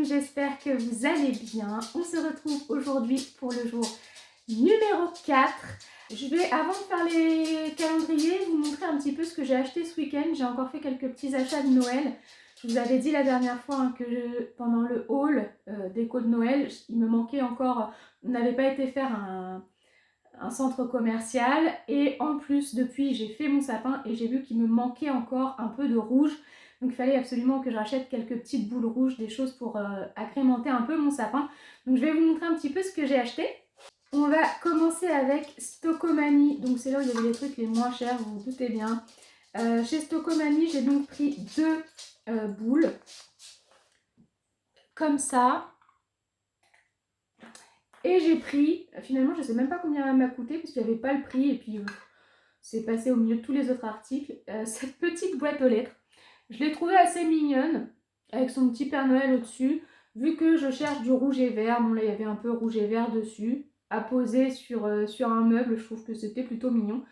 j'espère que vous allez bien. On se retrouve aujourd'hui pour le jour numéro 4. Je vais, avant de faire les calendriers, vous montrer un petit peu ce que j'ai acheté ce week-end. J'ai encore fait quelques petits achats de Noël. Je vous avais dit la dernière fois que pendant le haul déco de Noël, il me manquait encore, on n'avait pas été faire un centre commercial, et en plus depuis j'ai fait mon sapin et j'ai vu qu'il me manquait encore un peu de rouge, donc il fallait absolument que je rachète quelques petites boules rouges, des choses pour agrémenter un peu mon sapin. Donc je vais vous montrer un petit peu ce que j'ai acheté. On va commencer avec Stocomanie, donc c'est là où il y avait les trucs les moins chers, vous vous doutez bien. Chez Stocomanie, j'ai donc pris deux boules comme ça. Et j'ai pris, finalement je ne sais même pas combien elle m'a coûté parce qu'il n'y avait pas le prix, et puis c'est passé au milieu de tous les autres articles. Cette petite boîte aux lettres, je l'ai trouvée assez mignonne, avec son petit Père Noël au-dessus. Vu que je cherche du rouge et vert, bon là il y avait un peu rouge et vert dessus, à poser sur un meuble, je trouve que c'était plutôt mignon.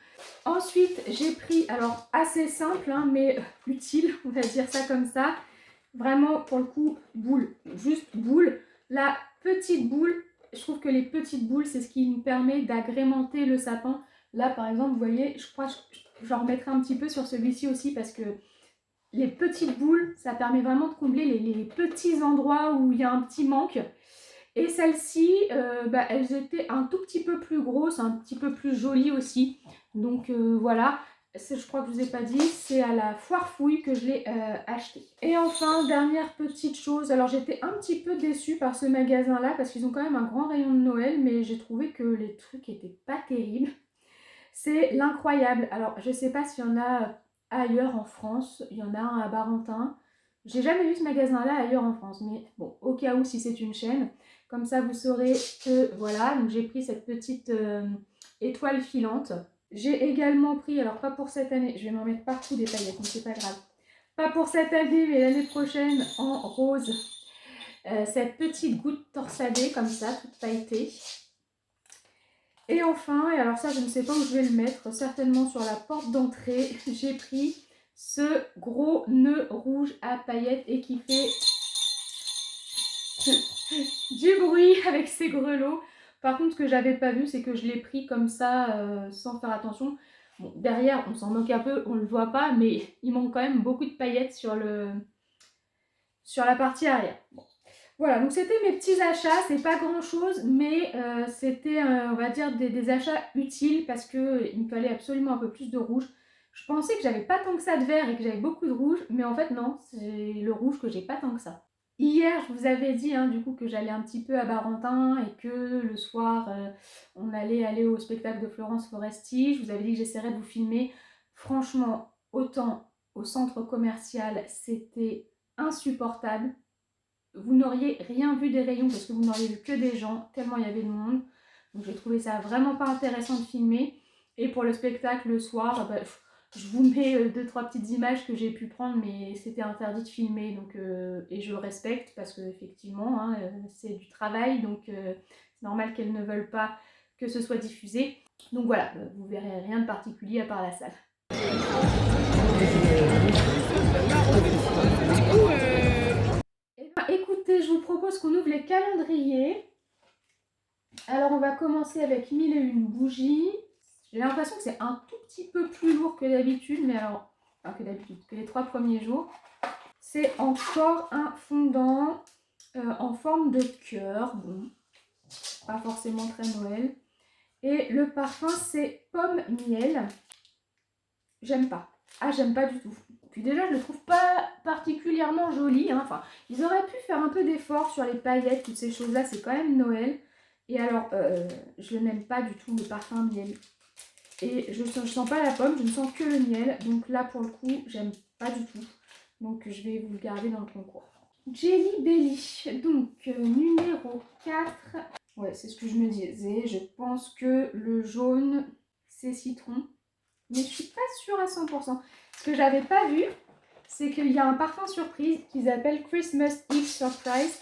Ensuite j'ai pris, alors assez simple hein, mais utile, on va dire ça comme ça. Vraiment pour le coup, boule, juste boule. La petite boule, je trouve que les petites boules, c'est ce qui nous permet d'agrémenter le sapin. Là, par exemple, vous voyez, je crois que j'en remettrai un petit peu sur celui-ci aussi parce que les petites boules, ça permet vraiment de combler les petits endroits où il y a un petit manque. Et celles-ci, elles étaient un tout petit peu plus grosses, un petit peu plus jolies aussi. Donc voilà. Je crois que je ne vous ai pas dit, c'est à la Foire Fouille que je l'ai acheté. Et enfin, dernière petite chose, alors j'étais un petit peu déçue par ce magasin-là parce qu'ils ont quand même un grand rayon de Noël, mais j'ai trouvé que les trucs n'étaient pas terribles. C'est l'Incroyable. Alors, je ne sais pas s'il y en a ailleurs en France, il y en a un à Barentin. J'ai jamais vu ce magasin-là ailleurs en France, mais bon, au cas où, si c'est une chaîne, comme ça vous saurez que voilà. Donc j'ai pris cette petite étoile filante. J'ai également pris, alors pas pour cette année, je vais m'en mettre partout des paillettes, mais c'est pas grave. Pas pour cette année, mais l'année prochaine en rose. Cette petite goutte torsadée comme ça, toute pailletée. Et enfin, et alors ça je ne sais pas où je vais le mettre, certainement sur la porte d'entrée, j'ai pris ce gros nœud rouge à paillettes et qui fait du bruit avec ses grelots. Par contre, ce que j'avais pas vu, c'est que je l'ai pris comme ça, sans faire attention. Bon, derrière, on s'en moque un peu, on le voit pas, mais il manque quand même beaucoup de paillettes sur la partie arrière. Bon. Voilà, donc c'était mes petits achats, c'est pas grand chose, mais c'était, on va dire, des achats utiles parce qu'il me fallait absolument un peu plus de rouge. Je pensais que j'avais pas tant que ça de vert et que j'avais beaucoup de rouge, mais en fait non, c'est le rouge que j'ai pas tant que ça. Hier, je vous avais dit du coup que j'allais un petit peu à Barentin et que le soir, on allait aller au spectacle de Florence Foresti. Je vous avais dit que j'essaierais de vous filmer. Franchement, autant au centre commercial, c'était insupportable. Vous n'auriez rien vu des rayons parce que vous n'auriez vu que des gens, tellement il y avait de monde. Donc j'ai trouvé ça vraiment pas intéressant de filmer. Et pour le spectacle le soir, je vous mets 2-3 petites images que j'ai pu prendre, mais c'était interdit de filmer. Donc, et je respecte parce que effectivement c'est du travail, donc c'est normal qu'elles ne veulent pas que ce soit diffusé. Donc voilà, vous verrez rien de particulier à part la salle. Écoutez, je vous propose qu'on ouvre les calendriers. Alors on va commencer avec 1001 bougies. J'ai l'impression que c'est un tout petit peu plus lourd que d'habitude, mais alors, enfin que d'habitude, que les 3 premiers jours. C'est encore un fondant en forme de cœur. Bon, pas forcément très Noël. Et le parfum, c'est pomme miel. J'aime pas. Ah, j'aime pas du tout. Puis déjà, je le trouve pas particulièrement joli. Enfin, ils auraient pu faire un peu d'effort sur les paillettes, toutes ces choses-là. C'est quand même Noël. Et alors, je n'aime pas du tout le parfum miel. Et je sens pas la pomme, je ne sens que le miel. Donc là, pour le coup, j'aime pas du tout. Donc, je vais vous le garder dans le concours. Jelly Belly. Donc, numéro 4. Ouais, c'est ce que je me disais. Je pense que le jaune, c'est citron. Mais je suis pas sûre à 100%. Ce que j'avais pas vu, c'est qu'il y a un parfum surprise qu'ils appellent Christmas Eve Surprise.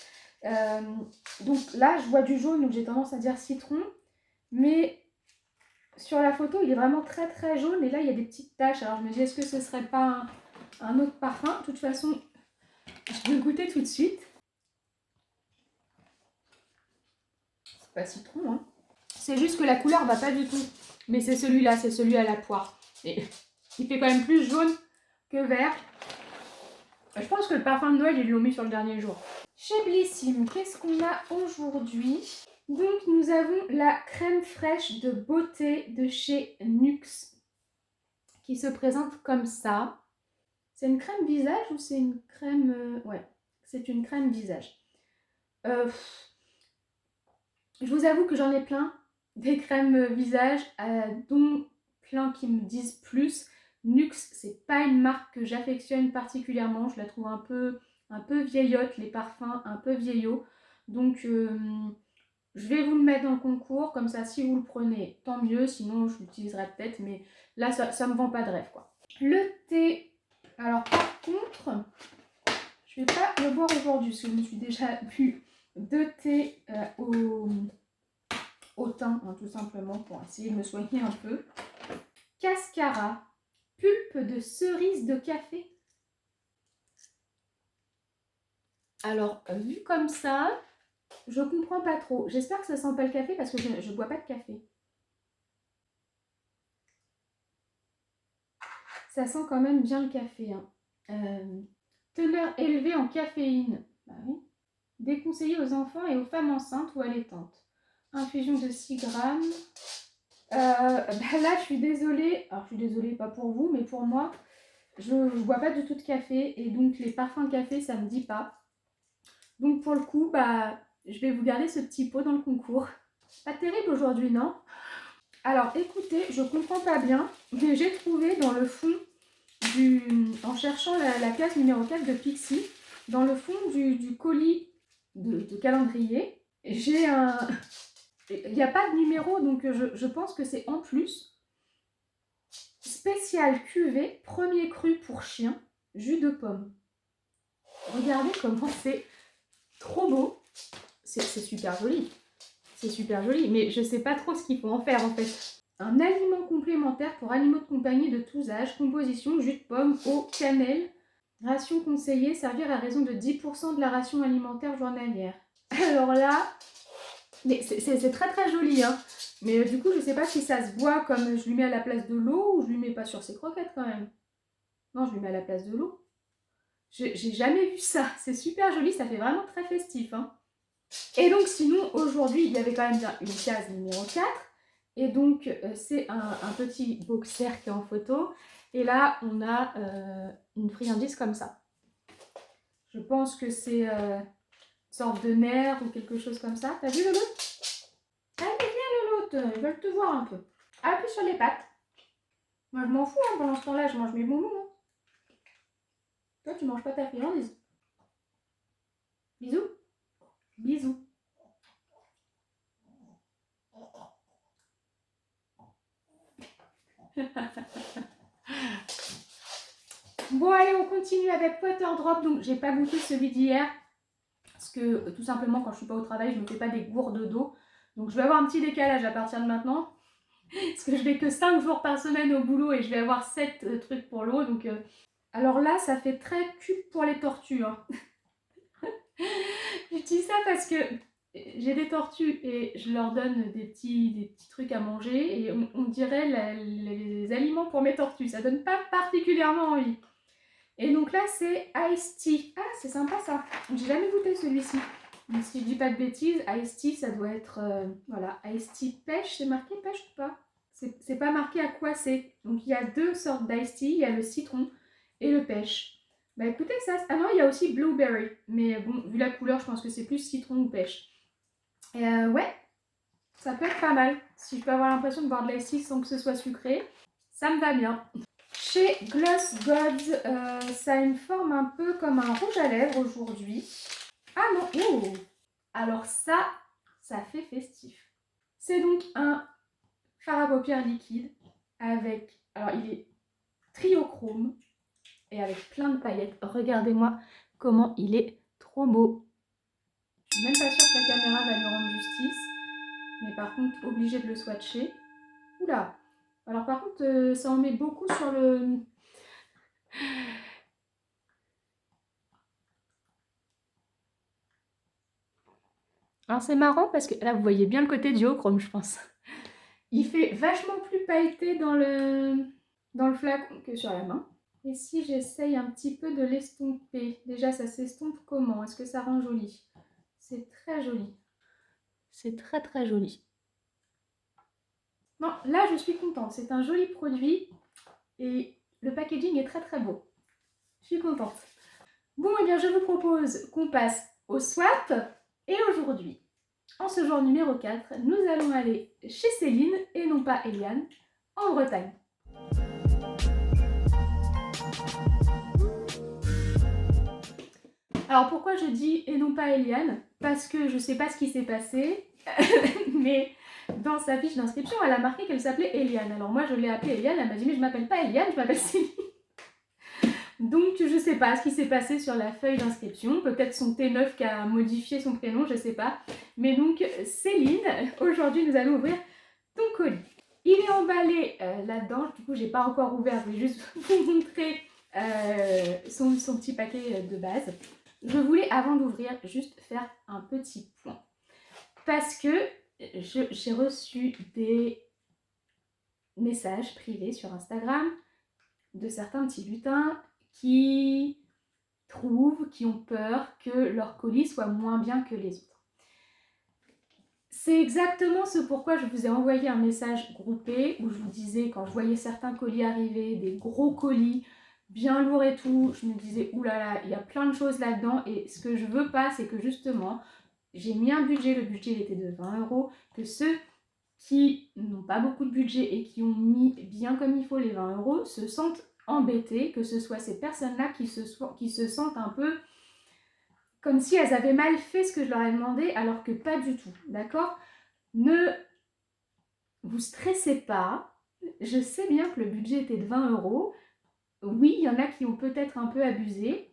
Donc là, je vois du jaune, donc j'ai tendance à dire citron. Mais sur la photo, il est vraiment très très jaune. Et là, il y a des petites taches. Alors je me dis, est-ce que ce serait pas un autre parfum? De toute façon, je vais le goûter tout de suite. Pas citron, hein. C'est juste que la couleur va pas du tout. Mais c'est celui-là, c'est celui à la poire. Et il fait quand même plus jaune que vert. Je pense que le parfum de Noël, ils l'ont mis sur le dernier jour. Chez Blissim, qu'est-ce qu'on a aujourd'hui? Donc, nous avons la crème fraîche de beauté de chez Nuxe qui se présente comme ça. C'est une crème visage ou c'est une crème... Ouais, c'est une crème visage. Je vous avoue que j'en ai plein, des crèmes visage, dont plein qui me disent plus. Nuxe, c'est pas une marque que j'affectionne particulièrement. Je la trouve un peu vieillotte, les parfums un peu vieillots. Donc, je vais vous le mettre dans le concours. Comme ça, si vous le prenez, tant mieux. Sinon, je l'utiliserai peut-être. Mais là, ça me vend pas de rêve, quoi. Le thé. Alors, par contre, je vais pas le boire aujourd'hui parce que je me suis déjà bu 2 thés au thym, hein, tout simplement, pour essayer de me soigner un peu. Cascara, pulpe de cerise de café. Alors, vu comme ça, je comprends pas trop. J'espère que ça sent pas le café parce que je bois pas de café. Ça sent quand même bien le café. Hein. Teneur élevée en caféine. Bah oui. Déconseillé aux enfants et aux femmes enceintes ou allaitantes. Infusion de 6 grammes. Là, je suis désolée. Alors, je suis désolée, pas pour vous, mais pour moi, je ne bois pas du tout de café. Et donc, les parfums café, ça ne me dit pas. Donc, pour le coup, bah, je vais vous garder ce petit pot dans le concours. Pas terrible aujourd'hui, non? Alors, écoutez, je comprends pas bien, mais j'ai trouvé dans le fond en cherchant la case numéro 4 de Pixi, dans le fond du colis de calendrier, j'ai un... Il n'y a pas de numéro, donc je pense que c'est en plus. Spécial cuvée, premier cru pour chien, jus de pomme. Regardez comment c'est trop beau. C'est super joli. C'est super joli, mais je sais pas trop ce qu'il faut en faire en fait. Un aliment complémentaire pour animaux de compagnie de tous âges. Composition, jus de pomme, eau, cannelle. Ration conseillée, servir à raison de 10% de la ration alimentaire journalière. Alors là, c'est très très joli, hein. Mais du coup, je sais pas si ça se boit comme je lui mets à la place de l'eau ou je lui mets pas sur ses croquettes quand même. Non, je lui mets à la place de l'eau. J'ai jamais vu ça. C'est super joli, ça fait vraiment très festif, hein. Et donc sinon, aujourd'hui, il y avait quand même bien une case numéro 4. Et donc, c'est un petit boxer qui est en photo. Et là, on a une friandise comme ça. Je pense que c'est une sorte de nerf ou quelque chose comme ça. T'as vu, Lolo? Allez, viens, Lolo, ils veulent te voir un peu. Appuie sur les pattes. Moi, je m'en fous, hein, pendant ce temps-là, je mange mes bonbons. Hein. Toi, tu manges pas ta friandise. Bisous. Bisous. Bon, allez, on continue avec Water Drop. Donc, j'ai pas goûté celui d'hier. Parce que, tout simplement, quand je suis pas au travail, je me fais pas des gourdes d'eau. Donc, je vais avoir un petit décalage à partir de maintenant. Parce que je vais que 5 jours par semaine au boulot et je vais avoir 7 trucs pour l'eau. Donc, alors là, ça fait très cul pour les tortues. Hein. Je dis ça parce que j'ai des tortues et je leur donne des petits trucs à manger. Et on dirait les aliments pour mes tortues. Ça donne pas particulièrement envie. Et donc là, c'est Ice Tea. Ah, c'est sympa ça. J'ai jamais goûté celui-ci. Donc, si je dis pas de bêtises, Ice Tea, ça doit être... voilà, Ice Tea pêche. C'est marqué pêche ou pas? C'est pas marqué à quoi c'est. Donc, il y a 2 sortes d'Ice Tea. Il y a le citron et le pêche. Bah écoutez, ça... Ah non, il y a aussi blueberry. Mais bon, vu la couleur, je pense que c'est plus citron ou pêche. Et ouais, ça peut être pas mal. Si je peux avoir l'impression de boire de l'Ice Tea sans que ce soit sucré, ça me va bien. Chez Gloss Gods, ça a une forme un peu comme un rouge à lèvres aujourd'hui. Ah non, oh. Alors ça fait festif. C'est donc un fard à paupières liquide avec, alors il est triochrome et avec plein de paillettes. Regardez-moi comment il est trop beau. Je suis même pas sûre que la caméra va lui rendre justice, mais par contre obligée de le swatcher. Oula. Alors par contre, ça en met beaucoup sur le... Alors c'est marrant parce que là vous voyez bien le côté duochrome je pense. Il fait vachement plus pailleté dans le flacon que sur la main. Et si j'essaye un petit peu de l'estomper, déjà ça s'estompe comment? Est-ce que ça rend joli? C'est très joli. C'est très très joli. Non, là je suis contente, c'est un joli produit et le packaging est très très beau. Je suis contente. Bon, et bien je vous propose qu'on passe au swap. Et aujourd'hui, en ce jour numéro 4, nous allons aller chez Céline et non pas Eliane, en Bretagne. Alors pourquoi je dis et non pas Eliane? Parce que je sais pas ce qui s'est passé, mais dans sa fiche d'inscription, elle a marqué qu'elle s'appelait Eliane. Alors moi je l'ai appelée Eliane, elle m'a dit mais je m'appelle pas Eliane, je m'appelle Céline. Donc je sais pas ce qui s'est passé sur la feuille d'inscription, peut-être son T9 qui a modifié son prénom, je sais pas. Mais donc Céline, aujourd'hui nous allons ouvrir ton colis. Il est emballé là-dedans, du coup j'ai pas encore ouvert, je vais juste vous montrer son petit paquet de base. Je voulais avant d'ouvrir juste faire un petit point. Parce que j'ai reçu des messages privés sur Instagram de certains petits lutins qui trouvent, qui ont peur que leur colis soit moins bien que les autres. C'est exactement ce pourquoi je vous ai envoyé un message groupé où je vous disais quand je voyais certains colis arriver, des gros colis bien lourds et tout, je me disais oulala, il y a plein de choses là-dedans et ce que je veux pas c'est que justement j'ai mis un budget, le budget il était de 20 €, que ceux qui n'ont pas beaucoup de budget et qui ont mis bien comme il faut les 20 € se sentent embêtés, que ce soit ces personnes-là qui se sentent un peu comme si elles avaient mal fait ce que je leur ai demandé, alors que pas du tout, d'accord? Ne vous stressez pas, je sais bien que le budget était de 20 €, oui, il y en a qui ont peut-être un peu abusé,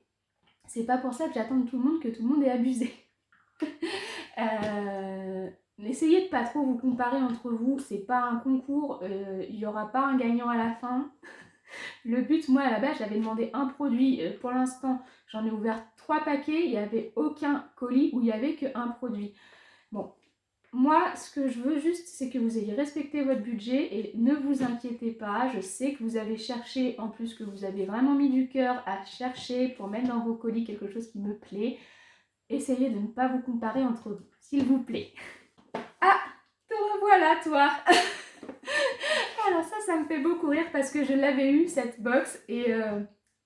c'est pas pour ça que j'attends de tout le monde que tout le monde ait abusé. Essayez de pas trop vous comparer entre vous, c'est pas un concours, il n'y aura pas un gagnant à la fin. Le but, moi à la base, j'avais demandé un produit, pour l'instant j'en ai ouvert 3 paquets, il n'y avait aucun colis où il n'y avait qu'un produit. Bon, moi ce que je veux juste c'est que vous ayez respecté votre budget et ne vous inquiétez pas, je sais que vous avez cherché, en plus que vous avez vraiment mis du cœur à chercher pour mettre dans vos colis quelque chose qui me plaît. Essayez de ne pas vous comparer entre vous, s'il vous plaît. Ah, te revoilà toi. Alors ça me fait beaucoup rire parce que je l'avais eu cette box et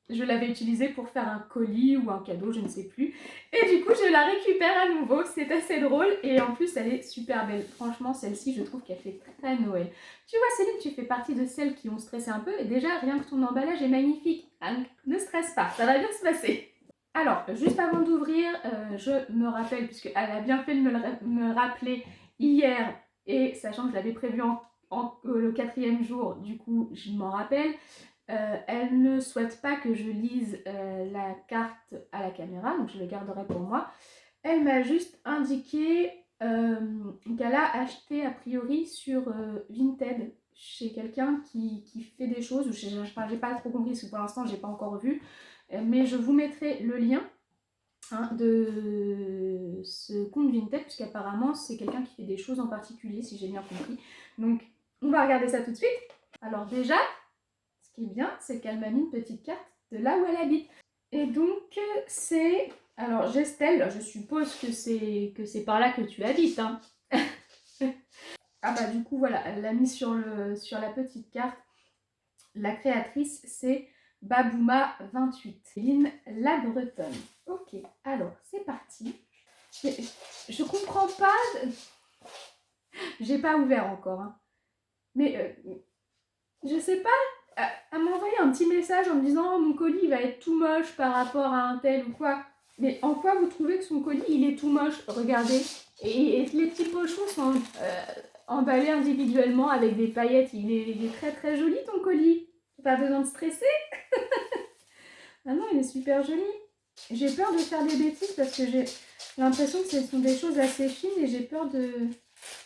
je l'avais utilisée pour faire un colis ou un cadeau, je ne sais plus. Et du coup je la récupère à nouveau, c'est assez drôle et en plus elle est super belle. Franchement celle-ci je trouve qu'elle fait très Noël. Tu vois Céline, tu fais partie de celles qui ont stressé un peu et déjà rien que ton emballage est magnifique. Donc ne stresse pas, ça va bien se passer. Alors, juste avant d'ouvrir, je me rappelle, puisqu'elle a bien fait de me rappeler hier, et sachant que je l'avais prévu le 4e jour, du coup, je m'en rappelle, elle ne souhaite pas que je lise la carte à la caméra, donc je le garderai pour moi. Elle m'a juste indiqué qu'elle a acheté a priori sur Vinted, chez quelqu'un qui fait des choses, ou j'ai pas trop compris, parce que pour l'instant, j'ai pas encore vu. Mais je vous mettrai le lien de ce compte Vinted, puisqu'apparemment c'est quelqu'un qui fait des choses en particulier, si j'ai bien compris. Donc on va regarder ça tout de suite. Alors déjà, ce qui est bien, c'est qu'elle m'a mis une petite carte de là où elle habite. Et donc c'est... Alors Gestel, je suppose que c'est par là que tu habites. Hein. Ah bah du coup voilà, elle l'a mis sur la petite carte. La créatrice c'est Babouma28, Céline la Bretonne. Ok, alors c'est parti. Je comprends pas. J'ai pas ouvert encore. Hein. Mais je sais pas. Elle m'a envoyé un petit message en me disant mon colis va être tout moche par rapport à un tel ou quoi. Mais en quoi vous trouvez que son colis il est tout moche? Regardez. Et les petits pochons sont emballés individuellement avec des paillettes. Il est très joli ton colis. Pas besoin de stresser. Ah non, il est super joli. J'ai peur de faire des bêtises parce que j'ai l'impression que ce sont des choses assez fines et j'ai peur de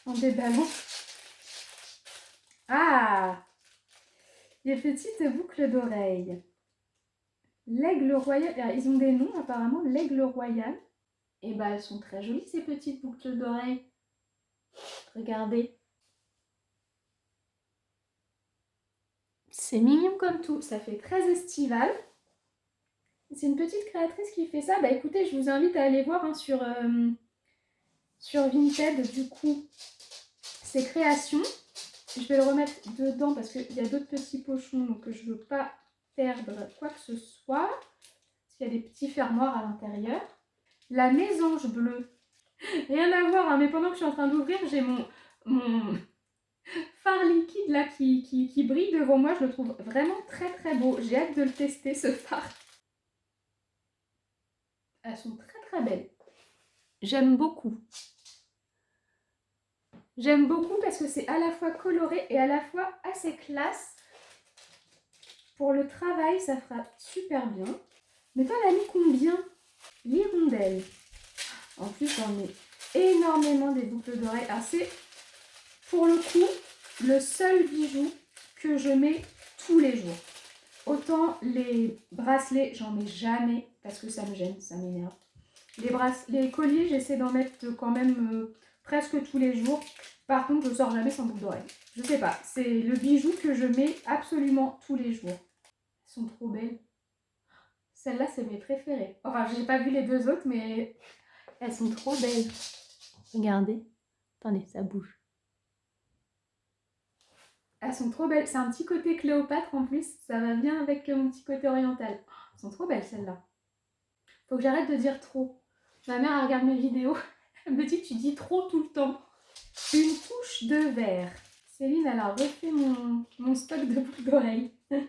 en déballant. Ah, des petites boucles d'oreilles. L'aigle royal, ils ont des noms apparemment. L'aigle royal, Et bah elles sont très jolies ces petites boucles d'oreilles. Regardez. C'est mignon comme tout, ça fait très estival. C'est une petite créatrice qui fait ça. Bah écoutez, je vous invite à aller voir hein, sur Vinted du coup ses créations. Je vais le remettre dedans parce qu'il y a d'autres petits pochons donc je ne veux pas perdre quoi que ce soit. Parce qu'il y a des petits fermoirs à l'intérieur. La mésange bleue. Rien à voir, hein, mais pendant que je suis en train d'ouvrir, j'ai mon fard liquide là qui brille devant moi. Je le trouve vraiment très très beau. J'ai hâte de le tester ce fard. Elles sont très très belles. J'aime beaucoup. J'aime beaucoup parce que c'est à la fois coloré et à la fois assez classe. Pour le travail, ça fera super bien. Mais toi, elle a mis combien? L'hirondelle. En plus, j'en ai énormément des boucles d'oreilles. Ah, c'est pour le coup le seul bijou que je mets tous les jours. Autant les bracelets, j'en mets jamais parce que ça me gêne, ça m'énerve. Les colliers, j'essaie d'en mettre quand même presque tous les jours. Par contre, je sors jamais sans boucle d'oreille. Je sais pas, c'est le bijou que je mets absolument tous les jours. Elles sont trop belles. Celles-là, c'est mes préférées. Enfin, j'ai pas vu les deux autres, mais elles sont trop belles. Regardez. Attendez, ça bouge. Elles sont trop belles. C'est un petit côté Cléopâtre en plus. Ça va bien avec mon petit côté oriental. Elles sont trop belles celles-là. Faut que j'arrête de dire trop. Ma mère elle regarde mes vidéos. Elle me dit tu dis trop tout le temps. Une touche de vert. Céline, elle a refait mon stock de boucles d'oreilles. Elles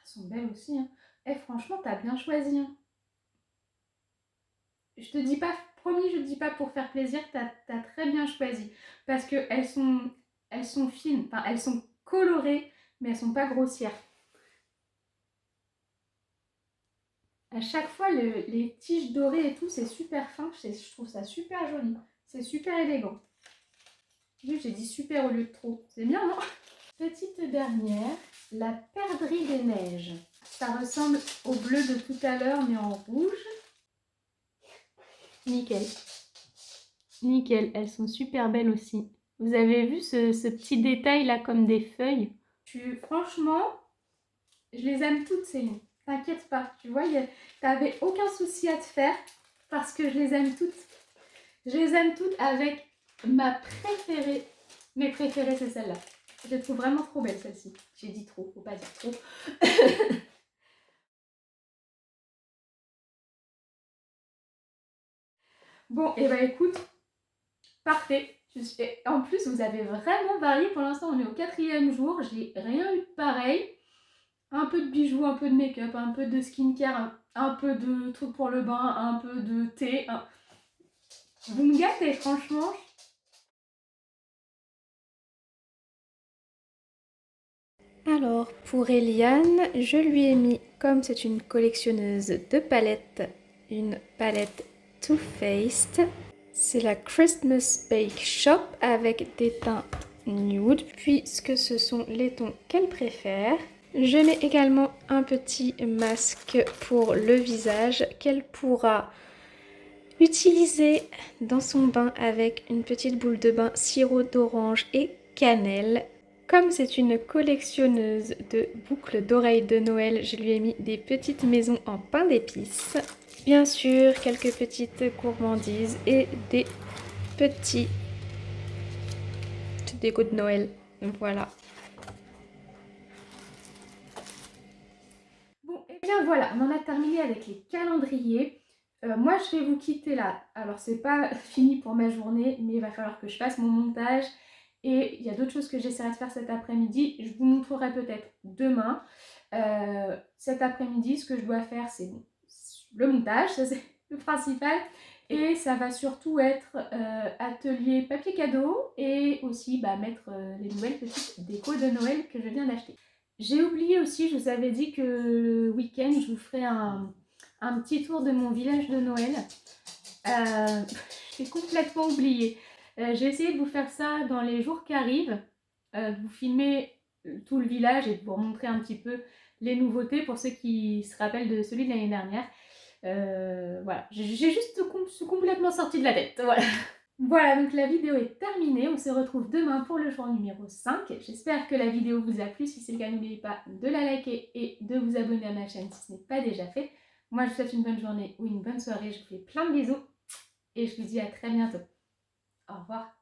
sont belles aussi. Hein. Eh, franchement, t'as bien choisi. Hein. Je te dis pas, promis, je te dis pas pour faire plaisir, t'as très bien choisi. Parce qu'elles sont fines, enfin, elles sont colorées, mais elles sont pas grossières. À chaque fois, les tiges dorées et tout, c'est super fin. Je trouve ça super joli. C'est super élégant. J'ai dit super au lieu de trop. C'est bien, non? Petite dernière, la perdrix des neiges. Ça ressemble au bleu de tout à l'heure, mais en rouge. Nickel. Nickel, elles sont super belles aussi. Vous avez vu ce petit détail là comme des feuilles? Franchement, je les aime toutes Céline. T'inquiète pas, tu vois, t'avais aucun souci à te faire parce que je les aime toutes. Je les aime toutes avec ma préférée. Mes préférées, c'est celle-là. Je les trouve vraiment trop belles, celle-ci. J'ai dit trop, faut pas dire trop. Bon, et bah écoute, parfait. En plus, vous avez vraiment varié. Pour l'instant, on est au 4e jour. J'ai rien eu de pareil. Un peu de bijoux, un peu de make-up, un peu de skincare, un peu de trucs pour le bain, un peu de thé. Vous me gâtez, franchement. Alors, pour Eliane, je lui ai mis, comme c'est une collectionneuse de palettes, une palette Too Faced. C'est la Christmas Bake Shop avec des teints nude, puisque ce sont les tons qu'elle préfère. Je mets également un petit masque pour le visage qu'elle pourra utiliser dans son bain avec une petite boule de bain sirop d'orange et cannelle. Comme c'est une collectionneuse de boucles d'oreilles de Noël, je lui ai mis des petites maisons en pain d'épices. Bien sûr, quelques petites gourmandises et des petits déco de Noël. Voilà. Bon, et bien voilà, on en a terminé avec les calendriers. Moi, je vais vous quitter là. Alors, c'est pas fini pour ma journée, mais il va falloir que je fasse mon montage. Et il y a d'autres choses que j'essaierai de faire cet après-midi. Je vous montrerai peut-être demain. Cet après-midi, ce que je dois faire, c'est le montage, ça c'est le principal. Et ça va surtout être atelier papier cadeau et aussi mettre les nouvelles petites décos de Noël que je viens d'acheter. J'ai oublié aussi, je vous avais dit que le week-end, je vous ferai un petit tour de mon village de Noël. J'ai complètement oublié. J'ai essayé de vous faire ça dans les jours qui arrivent, vous filmer tout le village et de vous montrer un petit peu les nouveautés pour ceux qui se rappellent de celui de l'année dernière. Voilà, j'ai juste complètement sorti de la tête, voilà. Voilà, donc la vidéo est terminée. On se retrouve demain pour le jour numéro 5. J'espère que la vidéo vous a plu. Si c'est le cas, n'oubliez pas de la liker et de vous abonner à ma chaîne si ce n'est pas déjà fait. Moi, je vous souhaite une bonne journée ou une bonne soirée. Je vous fais plein de bisous et je vous dis à très bientôt. Au revoir.